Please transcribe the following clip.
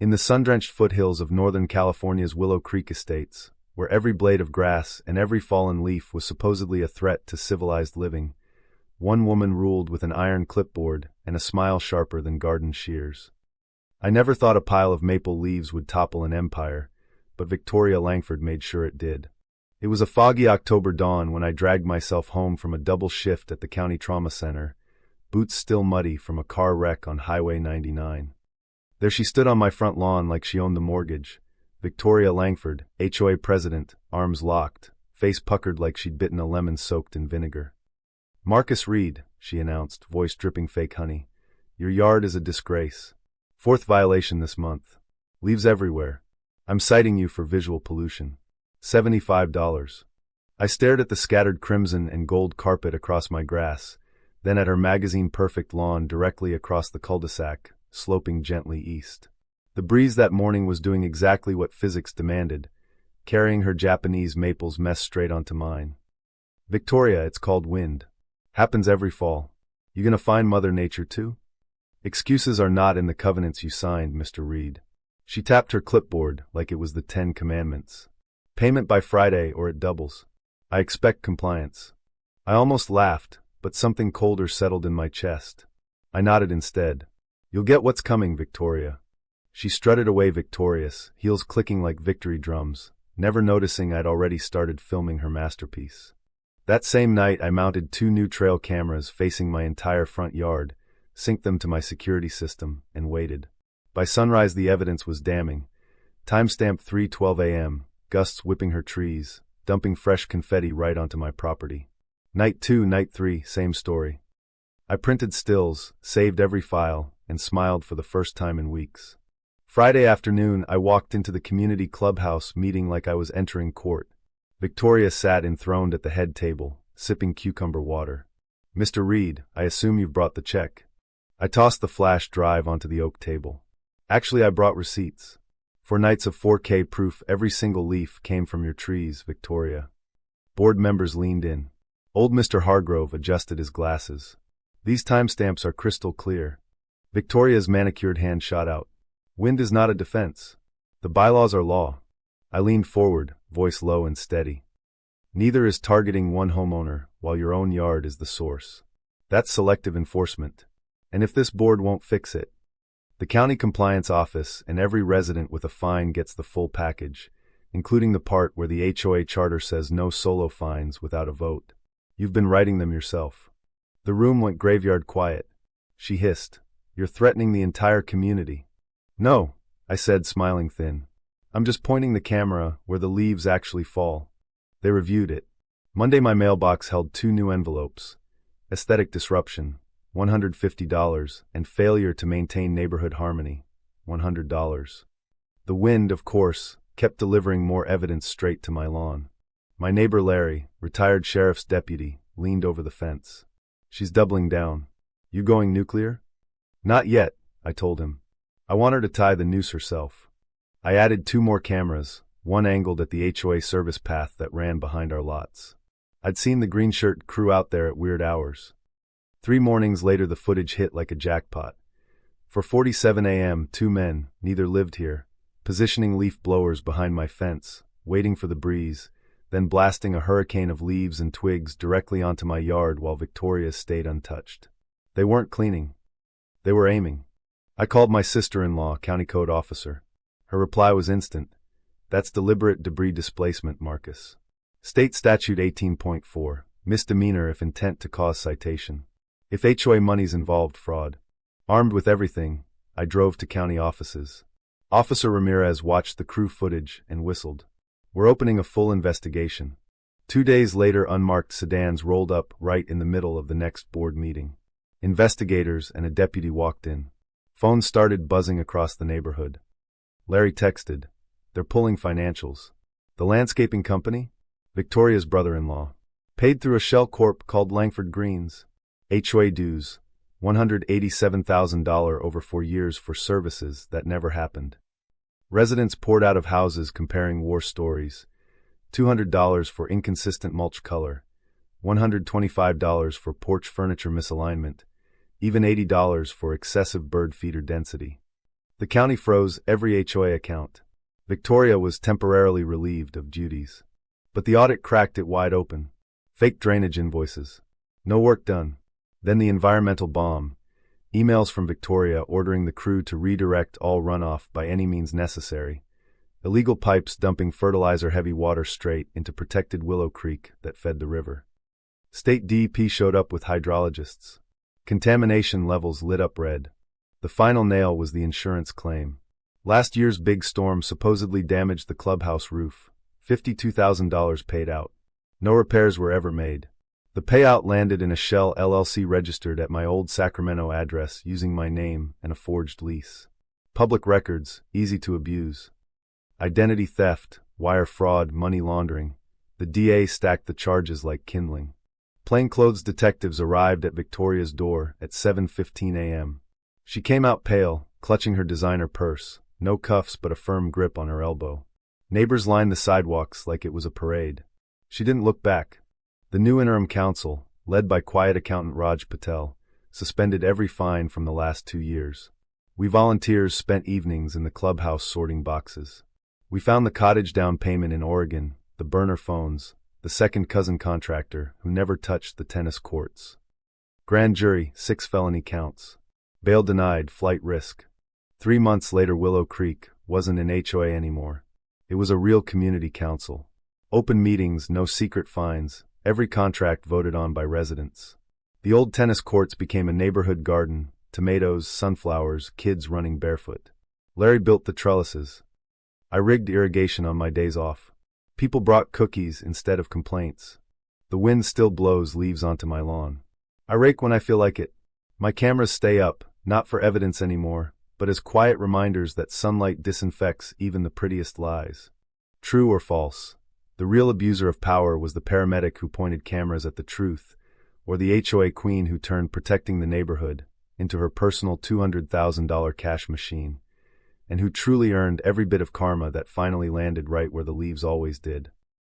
In the sun-drenched foothills of Northern California's Willow Creek estates, where every blade of grass and every fallen leaf was supposedly a threat to civilized living, one woman ruled with an iron clipboard and a smile sharper than garden shears. I never thought a pile of maple leaves would topple an empire, but Victoria Langford made sure it did. It was a foggy October dawn when I dragged myself home from a double shift at the County Trauma Center, boots still muddy from a car wreck on Highway 99. There she stood on my front lawn like she owned the mortgage, Victoria Langford, HOA president, arms locked, face puckered like she'd bitten a lemon soaked in vinegar. "Marcus Reed," she announced, voice dripping fake honey. "Your yard is a disgrace. 4th violation this month. Leaves everywhere. I'm citing you for visual pollution. $75. I stared at the scattered crimson and gold carpet across my grass, then at her magazine-perfect lawn directly across the cul-de-sac, sloping gently east. The breeze that morning was doing exactly what physics demanded, carrying her Japanese maples mess straight onto mine. "Victoria, it's called wind. Happens every fall. You gonna find Mother Nature too? Excuses are not in the covenants you signed, Mr. Reed." She tapped her clipboard like it was the 10 Commandments. "Payment by Friday or it doubles. I expect compliance." I almost laughed, but something colder settled in my chest. I nodded instead. "You'll get what's coming, Victoria." She strutted away victorious, heels clicking like victory drums, never noticing I'd already started filming her masterpiece. That same night I mounted 2 new trail cameras facing my entire front yard, synced them to my security system, and waited. By sunrise the evidence was damning. Timestamp 3:12 a.m., gusts whipping her trees, dumping fresh confetti right onto my property. Night 2, night 3, same story. I printed stills, saved every file, and smiled for the first time in weeks. Friday afternoon I walked into the community clubhouse meeting like I was entering court. Victoria sat enthroned at the head table, sipping cucumber water. "Mr. Reed, I assume you've brought the check." I tossed the flash drive onto the oak table. "Actually, I brought receipts. For nights of 4K proof every single leaf came from your trees, Victoria." Board members leaned in. Old Mr. Hargrove adjusted his glasses. "These timestamps are crystal clear." Victoria's manicured hand shot out. "Wind is not a defense. The bylaws are law." I leaned forward, voice low and steady. "Neither is targeting one homeowner, while your own yard is the source. That's selective enforcement. And if this board won't fix it, the county compliance office and every resident with a fine gets the full package, including the part where the HOA charter says no solo fines without a vote. You've been writing them yourself." The room went graveyard quiet. She hissed, "You're threatening the entire community." "No," I said, smiling thin. "I'm just pointing the camera where the leaves actually fall." They reviewed it. Monday my mailbox held 2 new envelopes. Aesthetic disruption, $150, and failure to maintain neighborhood harmony, $100. The wind, of course, kept delivering more evidence straight to my lawn. My neighbor Larry, retired sheriff's deputy, leaned over the fence. "She's doubling down. You going nuclear?" "Not yet," I told him. "I want her to tie the noose herself." I added 2 more cameras, one angled at the HOA service path that ran behind our lots. I'd seen the green shirt crew out there at weird hours. 3 mornings later the footage hit like a jackpot. For 47 a.m., 2 men, neither lived here, positioning leaf blowers behind my fence, waiting for the breeze, then blasting a hurricane of leaves and twigs directly onto my yard while Victoria stayed untouched. They weren't cleaning. They were aiming. I called my sister-in-law, county code officer. Her reply was instant. "That's deliberate debris displacement, Marcus. State Statute 18.4, misdemeanor if intent to cause citation. If HOA money's involved, fraud." Armed with everything, I drove to county offices. Officer Ramirez watched the crew footage and whistled. "We're opening a full investigation." 2 days later, unmarked sedans rolled up right in the middle of the next board meeting. Investigators and a deputy walked in. Phones started buzzing across the neighborhood. Larry texted, "They're pulling financials." "The landscaping company?" "Victoria's brother-in-law. Paid through a shell corp called Langford Greens. HOA dues, $187,000 over 4 years for services that never happened." Residents poured out of houses comparing war stories. $200 for inconsistent mulch color, $125 for porch furniture misalignment, even $80 for excessive bird feeder density. The county froze every HOA account. Victoria was temporarily relieved of duties. But the audit cracked it wide open. Fake drainage invoices. No work done. Then the environmental bomb. Emails from Victoria ordering the crew to redirect all runoff by any means necessary. Illegal pipes dumping fertilizer-heavy water straight into protected Willow Creek that fed the river. State DEP showed up with hydrologists. Contamination levels lit up red. The final nail was the insurance claim. Last year's big storm supposedly damaged the clubhouse roof. $52,000 paid out. No repairs were ever made. The payout landed in a shell LLC registered at my old Sacramento address using my name and a forged lease. Public records, easy to abuse. Identity theft, wire fraud, money laundering. The DA stacked the charges like kindling. Plainclothes detectives arrived at Victoria's door at 7:15 a.m. She came out pale, clutching her designer purse, no cuffs but a firm grip on her elbow. Neighbors lined the sidewalks like it was a parade. She didn't look back. The new interim council, led by quiet accountant Raj Patel, suspended every fine from the last 2 years. We volunteers spent evenings in the clubhouse sorting boxes. We found the cottage down payment in Oregon, the burner phones, the second cousin contractor who never touched the tennis courts. Grand jury, 6 felony counts. Bail denied, flight risk. 3 months later, Willow Creek wasn't an HOA anymore. It was a real community council. Open meetings, no secret fines, every contract voted on by residents. The old tennis courts became a neighborhood garden, tomatoes, sunflowers, kids running barefoot. Larry built the trellises. I rigged irrigation on my days off. People brought cookies instead of complaints. The wind still blows leaves onto my lawn. I rake when I feel like it. My cameras stay up, not for evidence anymore, but as quiet reminders that sunlight disinfects even the prettiest lies. True or false? The real abuser of power was the paramedic who pointed cameras at the truth, or the HOA queen who turned protecting the neighborhood into her personal $200,000 cash machine, and who truly earned every bit of karma that finally landed right where the leaves always did.